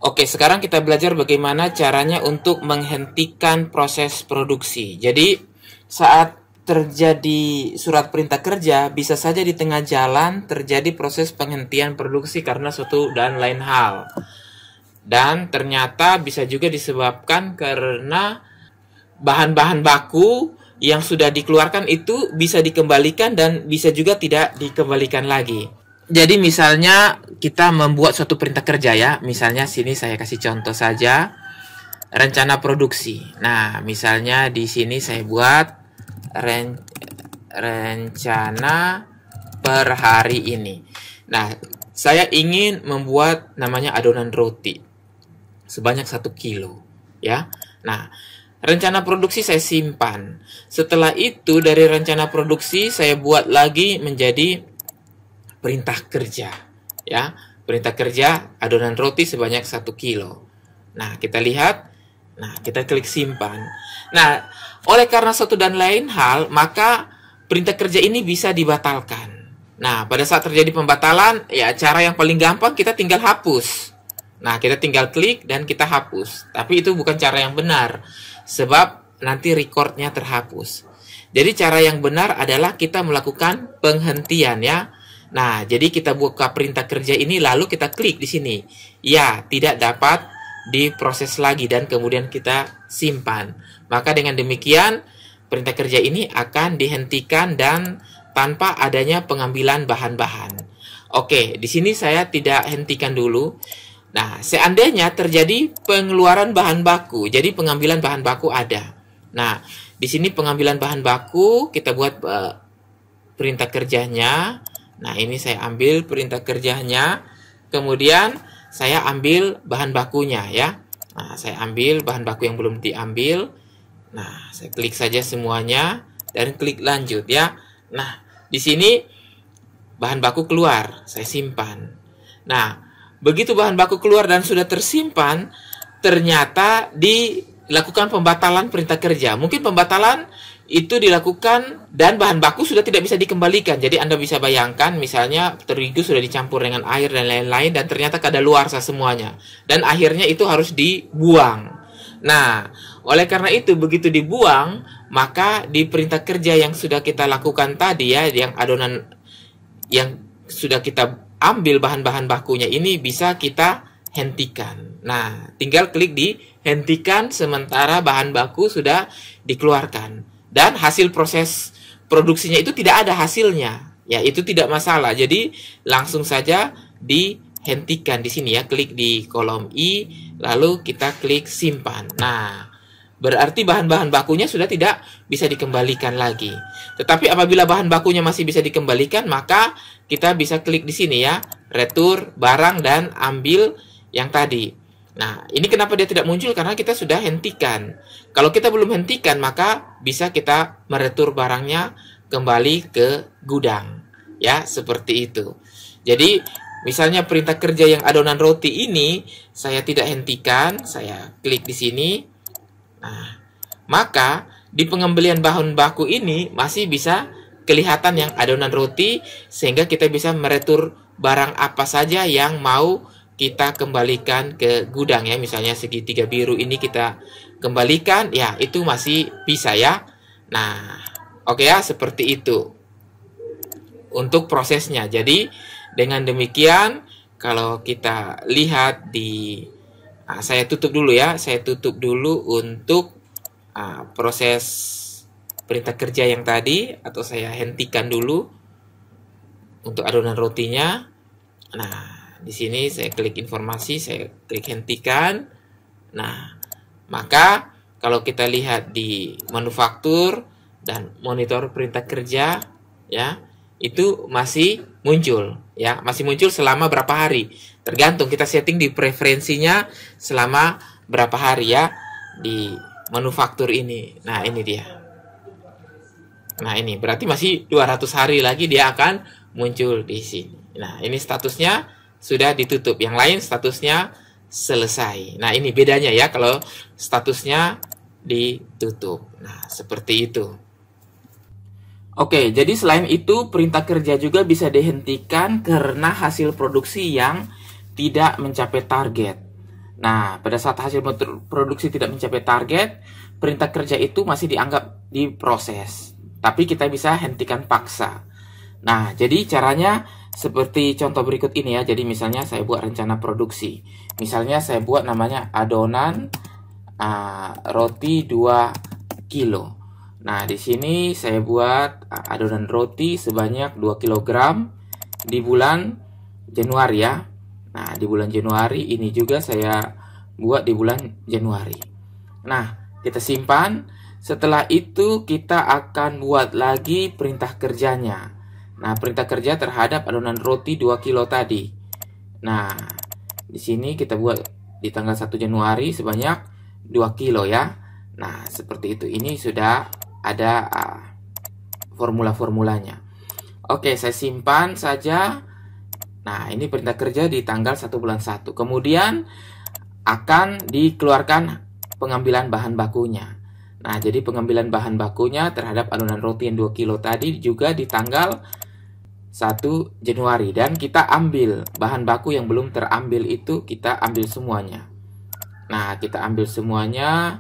Oke, sekarang kita belajar bagaimana caranya untuk menghentikan proses produksi. Jadi, saat terjadi surat perintah kerja, bisa saja di tengah jalan terjadi proses penghentian produksi karena suatu dan lain hal. Dan ternyata bisa juga disebabkan karena bahan-bahan baku yang sudah dikeluarkan itu bisa dikembalikan dan bisa juga tidak dikembalikan lagi. Jadi misalnya kita membuat suatu perintah kerja ya. Misalnya sini saya kasih contoh saja. Rencana produksi. Nah, misalnya di sini saya buat rencana per hari ini. Nah, saya ingin membuat namanya adonan roti sebanyak 1 kilo ya. Nah, rencana produksi saya simpan. Setelah itu dari rencana produksi saya buat lagi menjadi perintah kerja ya. Perintah kerja adonan roti sebanyak 1 kilo. Nah, kita lihat. Nah, kita klik simpan. Nah, oleh karena satu dan lain hal, maka perintah kerja ini bisa dibatalkan. Nah, pada saat terjadi pembatalan, ya cara yang paling gampang kita tinggal hapus. Nah, kita tinggal klik dan kita hapus. Tapi itu bukan cara yang benar. Sebab nanti recordnya terhapus. Jadi cara yang benar adalah kita melakukan penghentian ya. Nah, jadi kita buka perintah kerja ini lalu kita klik di sini. Ya, tidak dapat diproses lagi dan kemudian kita simpan. Maka dengan demikian perintah kerja ini akan dihentikan dan tanpa adanya pengambilan bahan-bahan. Oke, di sini saya tidak hentikan dulu. Nah, seandainya terjadi pengeluaran bahan baku, jadi pengambilan bahan baku ada. Nah, di sini pengambilan bahan baku kita buat perintah kerjanya. Nah, ini saya ambil perintah kerjanya. Kemudian saya ambil bahan bakunya ya. Nah, saya ambil bahan baku yang belum diambil. Nah, saya klik saja semuanya dan klik lanjut ya. Nah, di sini bahan baku keluar, saya simpan. Nah, begitu bahan baku keluar dan sudah tersimpan, ternyata dilakukan pembatalan perintah kerja. Mungkin pembatalan itu dilakukan dan bahan baku sudah tidak bisa dikembalikan. Jadi Anda bisa bayangkan misalnya terigu sudah dicampur dengan air dan lain-lain dan ternyata kadaluarsa semuanya. Dan akhirnya itu harus dibuang. Nah, oleh karena itu begitu dibuang, maka di perintah kerja yang sudah kita lakukan tadi ya, yang adonan yang sudah kita ambil bahan-bahan bakunya ini bisa kita hentikan. Nah, tinggal klik di hentikan sementara bahan baku sudah dikeluarkan. Dan hasil proses produksinya itu tidak ada hasilnya. Ya, itu tidak masalah. Jadi, langsung saja dihentikan di sini ya. Klik di kolom I, lalu kita klik simpan. Nah, berarti bahan-bahan bakunya sudah tidak bisa dikembalikan lagi. Tetapi apabila bahan bakunya masih bisa dikembalikan, maka kita bisa klik di sini ya. Retur barang dan ambil yang tadi. Nah, ini kenapa dia tidak muncul? Karena kita sudah hentikan. Kalau kita belum hentikan, maka bisa kita meretur barangnya kembali ke gudang. Ya, seperti itu. Jadi, misalnya perintah kerja yang adonan roti ini, saya tidak hentikan, saya klik di sini. Nah, maka di pengembalian bahan baku ini masih bisa kelihatan yang adonan roti, sehingga kita bisa meretur barang apa saja yang mau kita kembalikan ke gudang ya. Misalnya segitiga biru ini kita kembalikan, ya itu masih bisa ya. Nah, oke ya, seperti itu untuk prosesnya. Jadi dengan demikian kalau kita lihat di saya tutup dulu ya. Saya tutup dulu untuk proses perintah kerja yang tadi, atau saya hentikan dulu untuk adonan rotinya. Nah, di sini saya klik informasi, saya klik hentikan. Nah, maka kalau kita lihat di manufaktur dan monitor perintah kerja ya, itu masih muncul ya, masih muncul selama berapa hari. Tergantung kita setting di preferensinya selama berapa hari ya di manufaktur ini. Nah, ini dia. Nah, ini berarti masih 200 hari lagi dia akan muncul di sini. Nah, ini statusnya sudah ditutup. Yang lain statusnya selesai. Nah, ini bedanya ya kalau statusnya ditutup. Nah, seperti itu. Oke, jadi selain itu perintah kerja juga bisa dihentikan karena hasil produksi yang tidak mencapai target. Nah, pada saat hasil produksi tidak mencapai target, perintah kerja itu masih dianggap diproses. Tapi kita bisa hentikan paksa. Nah, jadi caranya seperti contoh berikut ini ya. Jadi misalnya saya buat rencana produksi. Misalnya saya buat namanya adonan roti 2 kilo. Nah, di sini saya buat adonan roti sebanyak 2 kg di bulan Januari ya. Nah, di bulan Januari ini juga saya buat di bulan Januari. Nah, kita simpan. Setelah itu kita akan buat lagi perintah kerjanya. Nah, perintah kerja terhadap adonan roti 2 kilo tadi. Nah, di sini kita buat di tanggal 1 Januari sebanyak 2 kilo ya. Nah, seperti itu. Ini sudah ada formula-formulanya. Oke, saya simpan saja. Nah, ini perintah kerja di tanggal 1 bulan 1. Kemudian akan dikeluarkan pengambilan bahan bakunya. Nah, jadi pengambilan bahan bakunya terhadap adonan roti yang 2 kilo tadi juga di tanggal 1 Januari. Dan kita ambil bahan baku yang belum terambil itu, kita ambil semuanya. Nah, kita ambil semuanya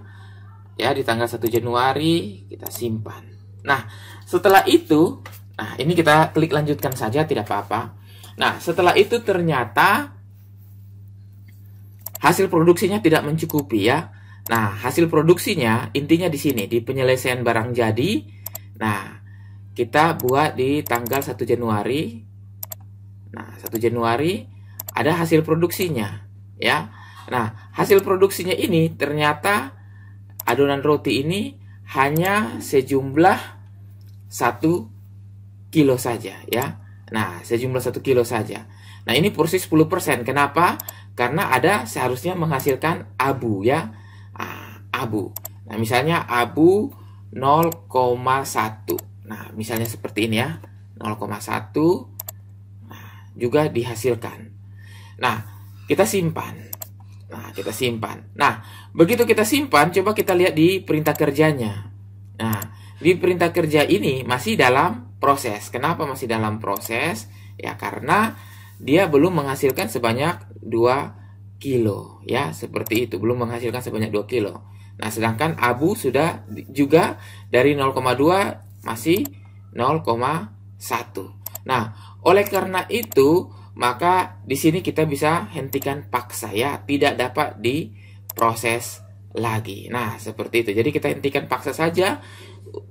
ya di tanggal 1 Januari, kita simpan. Nah, setelah itu, nah ini kita klik lanjutkan saja, tidak apa-apa. Nah, setelah itu ternyata hasil produksinya tidak mencukupi ya. Nah, hasil produksinya intinya di sini, di penyelesaian barang jadi. Nah, kita buat di tanggal 1 Januari. Nah, 1 Januari ada hasil produksinya ya. Nah, hasil produksinya ini ternyata adonan roti ini hanya sejumlah 1 kilo saja ya. Nah, sejumlah 1 kilo saja. Nah, ini porsi 10%. Kenapa? Karena ada seharusnya menghasilkan abu ya. Abu. Nah, misalnya abu 0,1. Nah, misalnya seperti ini ya. 0,1. Nah, juga dihasilkan. Nah, kita simpan. Nah, kita simpan. Nah, begitu kita simpan, coba kita lihat di perintah kerjanya. Nah, di perintah kerja ini masih dalam proses. Kenapa masih dalam proses? Ya, karena dia belum menghasilkan sebanyak 2 kilo. Ya, seperti itu. Belum menghasilkan sebanyak 2 kilo. Nah, sedangkan abu sudah juga dari 0,2 masih 0,1. Nah, oleh karena itu, maka di sini kita bisa hentikan paksa ya. Tidak dapat diproses lagi. Nah, seperti itu. Jadi kita hentikan paksa saja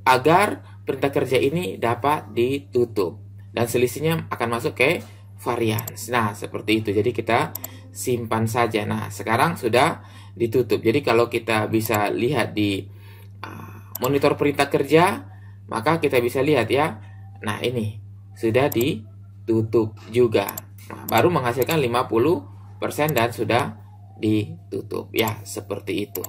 agar perintah kerja ini dapat ditutup dan selisihnya akan masuk ke varians. Nah, seperti itu. Jadi kita simpan saja. Nah, sekarang sudah ditutup. Jadi kalau kita bisa lihat di monitor perintah kerja, maka kita bisa lihat ya. Nah, ini sudah ditutup juga. Nah, baru menghasilkan 50% dan sudah ditutup. Ya, seperti itu.